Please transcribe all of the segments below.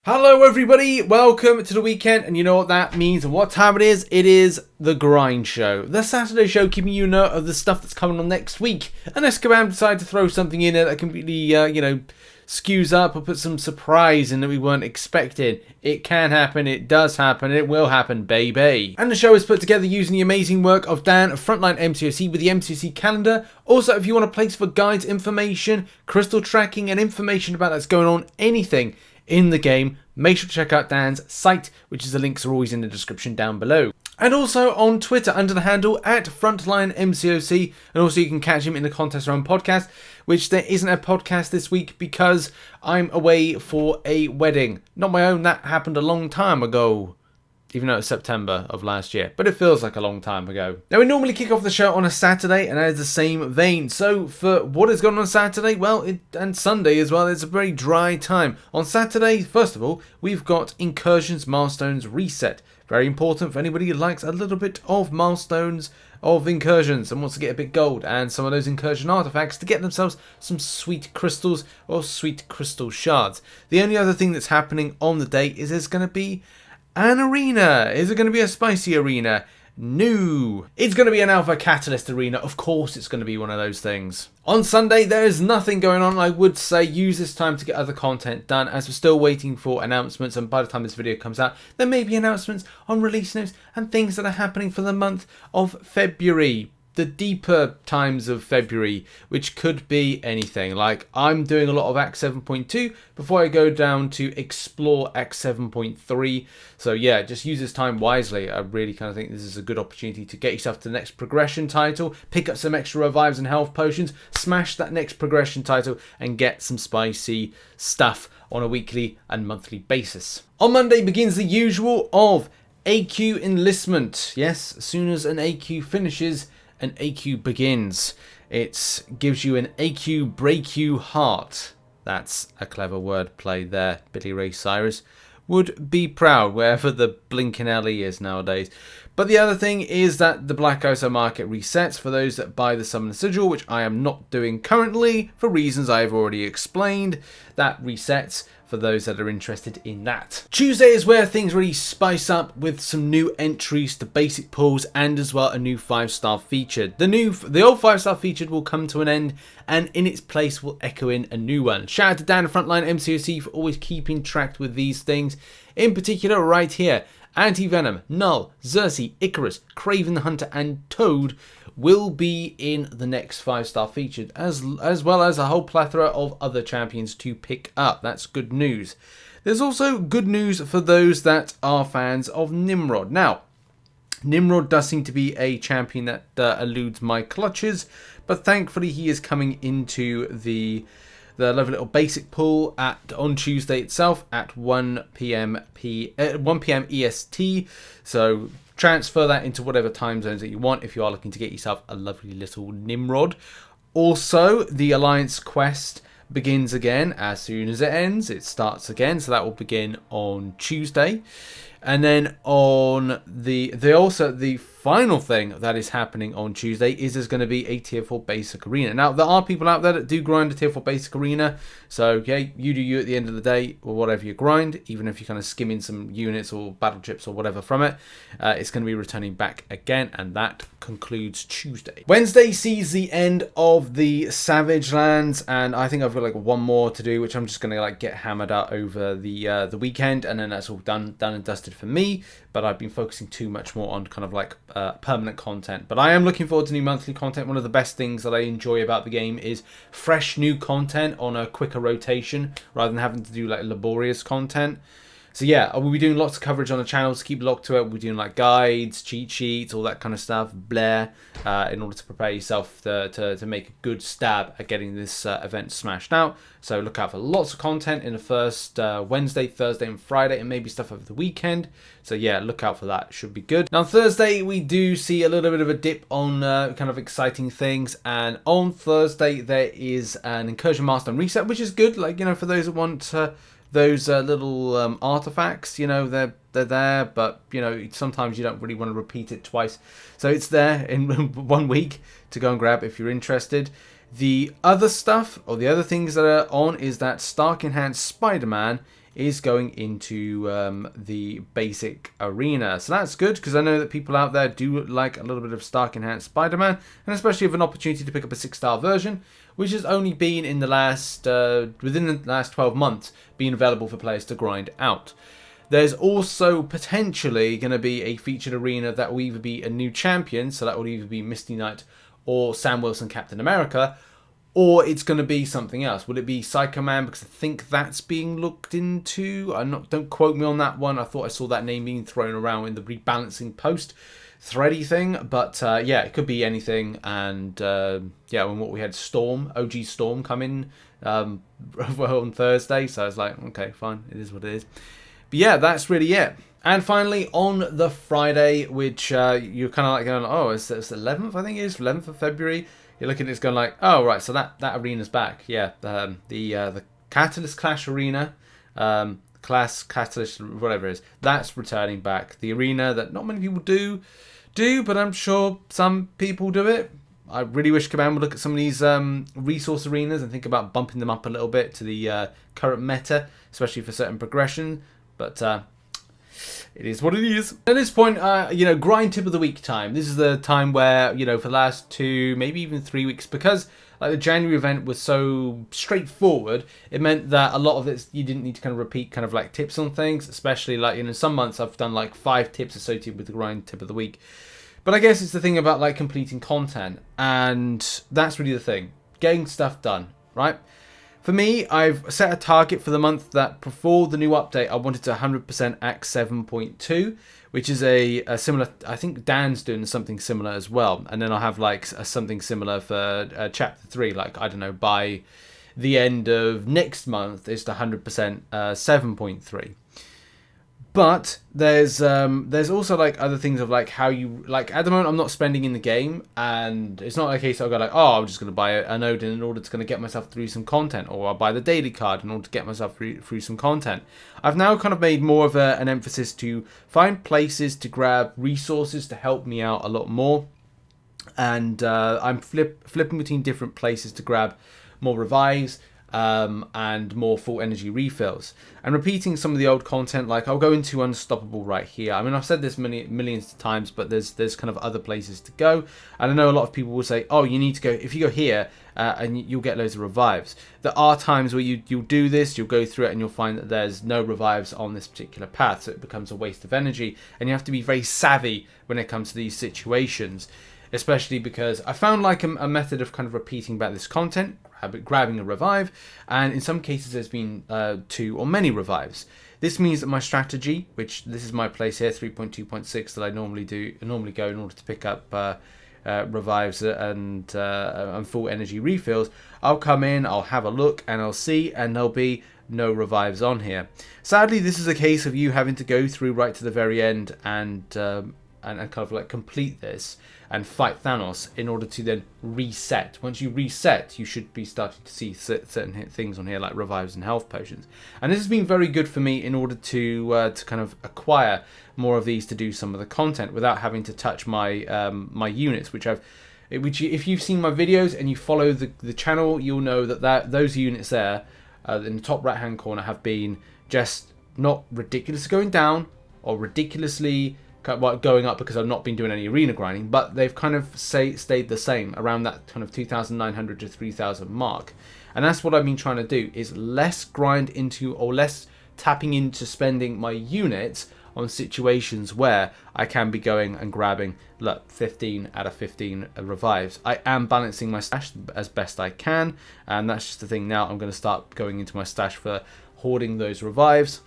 Hello everybody, welcome to the weekend, and you know what that means and what time it is? It is the grind show. The Saturday show keeping you note of the stuff that's coming on next week. Unless Kabam decide to throw something in there that completely, skews up or put some surprise in that we weren't expecting. It can happen, it does happen, it will happen, baby. And the show is put together using the amazing work of Dan of Frontline MCOC with the MCOC calendar. Also, if you want a place for guides, information, crystal tracking, and information about that's going on, anything in the game, make sure to check out Dan's site, which is the links are always in the description down below. And also on Twitter under the handle at Frontline MCOC, and also you can catch him in the Contest Round podcast, which there isn't a podcast this week because I'm away for a wedding. Not my own, that happened a long time ago. Even though it's September of last year, but it feels like a long time ago. Now, we normally kick off the show on a Saturday, and that is the same vein. So, for what is going on Saturday, well, and Sunday as well, it's a very dry time. On Saturday, first of all, we've got Incursion's Milestones Reset. Very important for anybody who likes a little bit of Milestones of Incursions and wants to get a bit gold and some of those Incursion artifacts to get themselves some sweet crystals or sweet crystal shards. The only other thing that's happening on the day is there's going to be an arena. Is it going to be a spicy arena? No. It's going to be an Alpha Catalyst arena. Of course it's going to be one of those things. On Sunday, there is nothing going on. I would say use this time to get other content done, as we're still waiting for announcements, and by the time this video comes out, there may be announcements on release notes and things that are happening for the month of February. The deeper times of February, which could be anything. Like, I'm doing a lot of Act 7.2 before I go down to explore Act 7.3. So yeah, just use this time wisely. I really kind of think this is a good opportunity to get yourself to the next progression title, pick up some extra revives and health potions, smash that next progression title, and get some spicy stuff on a weekly and monthly basis. On Monday begins the usual of AQ Enlistment. Yes, as soon as an AQ finishes, an AQ begins. It gives you an AQ break you heart. That's a clever word play there. Billy Ray Cyrus would be proud wherever the blinking alley is nowadays. But the other thing is that the Black ISO market resets for those that buy the Summon Sigil, which I am not doing currently for reasons I've already explained. That resets for those that are interested in that. Tuesday is where things really spice up with some new entries to basic pools and as well a new 5-star featured. The old 5-star featured will come to an end, and in its place will echo in a new one. Shout out to Dan Frontline MCOC for always keeping track with these things. In particular right here, Anti-Venom, Null, Xerxes, Icarus, Craven the Hunter and Toad will be in the next 5-star featured, as well as a whole plethora of other champions to pick up. That's good news. There's also good news for those that are fans of Nimrod. Now, Nimrod does seem to be a champion that eludes my clutches, but thankfully he is coming into the lovely little basic pool on Tuesday itself at 1 p.m. EST. So transfer that into whatever time zones that you want if you are looking to get yourself a lovely little Nimrod. Also, the Alliance quest begins again as soon as it ends. It starts again, so that will begin on Tuesday. And then on the final thing that is happening on Tuesday is there's going to be a tier 4 basic arena. Now, there are people out there that do grind a tier 4 basic arena. So, yeah, you do you at the end of the day, or whatever you grind, even if you're kind of skimming some units or battle chips or whatever from it. It's going to be returning back again, and that concludes Tuesday. Wednesday sees the end of the Savage Lands, and I think I've got like one more to do, which I'm just going to like get hammered out over the weekend, and then that's all done and dusted for me. But I've been focusing too much more on kind of like permanent content. But I am looking forward to new monthly content. One of the best things that I enjoy about the game is fresh new content on a quicker rotation rather than having to do like laborious content. So yeah, we'll be doing lots of coverage on the channel, so keep locked to it. We'll be doing like guides, cheat sheets, all that kind of stuff, Blair, in order to prepare yourself to make a good stab at getting this event smashed out. So look out for lots of content in the first Wednesday, Thursday and Friday, and maybe stuff over the weekend. So yeah, look out for that. Should be good. Now Thursday, we do see a little bit of a dip on kind of exciting things. And on Thursday, there is an Incursion Milestone reset, which is good. Like, you know, for those that want those little artifacts, you know, they're there, but you know, sometimes you don't really want to repeat it twice, so it's there in 1 week to go and grab if you're interested. The other stuff, or the other things that are on, is that Stark Enhanced Spiderman is going into the basic arena. So that's good, because I know that people out there do like a little bit of Stark Enhanced Spider-Man, and especially have an opportunity to pick up a 6-star version, which has only been in the last, within the last 12 months, being available for players to grind out. There's also potentially going to be a featured arena that will either be a new champion, so that will either be Misty Knight or Sam Wilson Captain America, or it's going to be something else. Will it be Psycho Man? Because I think that's being looked into. Don't quote me on that one. I thought I saw that name being thrown around in the rebalancing post thready thing. But yeah, it could be anything. And yeah, when we had Storm, OG Storm, come in on Thursday. So I was like, okay, fine. It is what it is. But yeah, that's really it. And finally, on the Friday, which you're kind of like going, oh, it's the 11th, I think it is, 11th of February. You're looking at it going like, oh, right, so that arena's back. Yeah, the Catalyst Clash Arena, Class Catalyst, whatever it is, that's returning back. The arena that not many people do, but I'm sure some people do it. I really wish Kabam would look at some of these resource arenas and think about bumping them up a little bit to the current meta, especially for certain progression. But it is what it is. At this point, grind tip of the week time. This is the time where, for the last 2, maybe even 3 weeks, because like the January event was so straightforward, it meant that a lot of it, you didn't need to kind of repeat kind of like tips on things, especially like, some months I've done like 5 tips associated with the grind tip of the week. But I guess it's the thing about like completing content, and that's really the thing. Getting stuff done, right? For me, I've set a target for the month that before the new update, I wanted to 100% Act 7.2, which is a similar, I think Dan's doing something similar as well. And then I'll have like something similar for Chapter 3, like, I don't know, by the end of next month, it's the 100% 7.3. But there's also like other things of like how you, like at the moment I'm not spending in the game, and it's not a case I'll go like, oh, I'm just going to buy an Odin in order to kind of get myself through some content, or I'll buy the daily card in order to get myself through some content. I've now kind of made more of an emphasis to find places to grab resources to help me out a lot more, and I'm flipping between different places to grab more revives, and more full energy refills, and repeating some of the old content. Like I'll go into Unstoppable right here. I mean, I've said this millions of times, but there's kind of other places to go, and I know a lot of people will say, oh, you need to go, if you go here and you'll get loads of revives. There are times where you'll do this, you'll go through it, and you'll find that there's no revives on this particular path, so it becomes a waste of energy, and you have to be very savvy when it comes to these situations, especially because I found like a method of kind of repeating back this content, grabbing a revive, and in some cases there's been 2 or many revives. This means that my strategy, which this is my place here, 3.2.6, that I normally go in order to pick up revives and full energy refills, I'll come in, I'll have a look, and I'll see, and there'll be no revives on here. Sadly, this is a case of you having to go through right to the very end and kind of like complete this and fight Thanos in order to then reset. Once you reset, you should be starting to see certain things on here like revives and health potions. And this has been very good for me in order to kind of acquire more of these to do some of the content without having to touch my my units, which if you've seen my videos and you follow the channel, you'll know that those units there in the top right hand corner have been just not ridiculously going down or ridiculously going up because I've not been doing any arena grinding, but they've kind of stayed the same around that kind of 2,900 to 3,000 mark. And that's what I've been trying to do, is less grind into, or less tapping into spending my units on situations where I can be going and grabbing, look, 15 out of 15 revives. I am balancing my stash as best I can, and that's just the thing now. I'm going to start going into my stash for hoarding those revives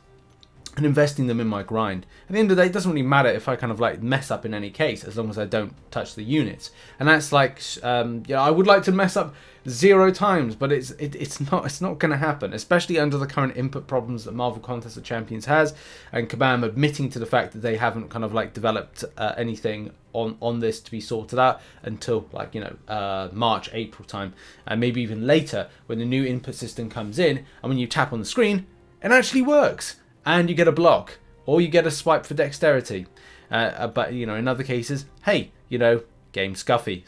and investing them in my grind. At the end of the day, it doesn't really matter if I kind of like mess up in any case, as long as I don't touch the units. And that's like, I would like to mess up 0 times, but it's not going to happen, especially under the current input problems that Marvel Contest of Champions has, and Kabam admitting to the fact that they haven't kind of like developed anything on this to be sorted out until like March, April time, and maybe even later when the new input system comes in, and when you tap on the screen, it actually works. And you get a block, or you get a swipe for dexterity. But in other cases, hey, game scuffy,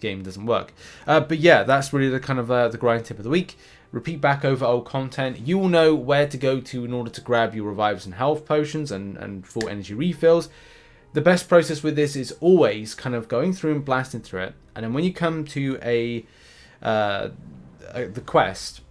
game doesn't work. But yeah, that's really the kind of the grind tip of the week. repeat back over old content. You will know where to go to in order to grab your revives and health potions and full energy refills. The best process with this is always kind of going through and blasting through it, and then when you come to the quest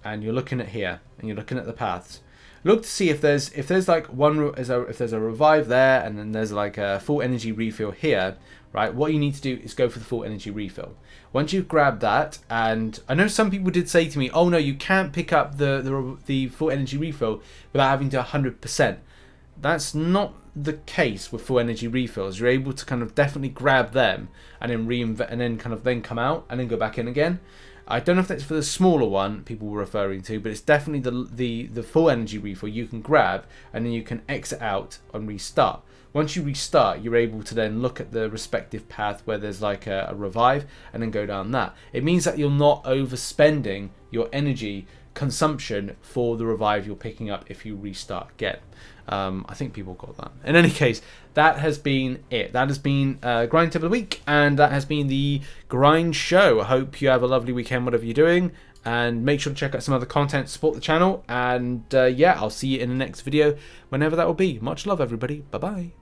and you're looking at here and you're looking at the paths, look to see if there's like if there's a revive there and then there's like a full energy refill here, right? What you need to do is go for the full energy refill. Once you've grabbed that, and I know some people did say to me, oh no, you can't pick up the full energy refill without having to 100%. That's not the case with full energy refills. You're able to kind of definitely grab them and then then come out and then go back in again. I don't know if that's for the smaller one people were referring to, but it's definitely the full energy refill you can grab and then you can exit out and restart. Once you restart, you're able to then look at the respective path where there's like a revive and then go down that. It means that you're not overspending your energy consumption for the revive you're picking up if you restart again. I think people got that. In any case, that has been it. That has been Grind Tip of the Week, and that has been the Grind Show. I hope you have a lovely weekend, whatever you're doing, and make sure to check out some other content to support the channel. And yeah, I'll see you in the next video, whenever that will be. Much love, everybody. Bye-bye.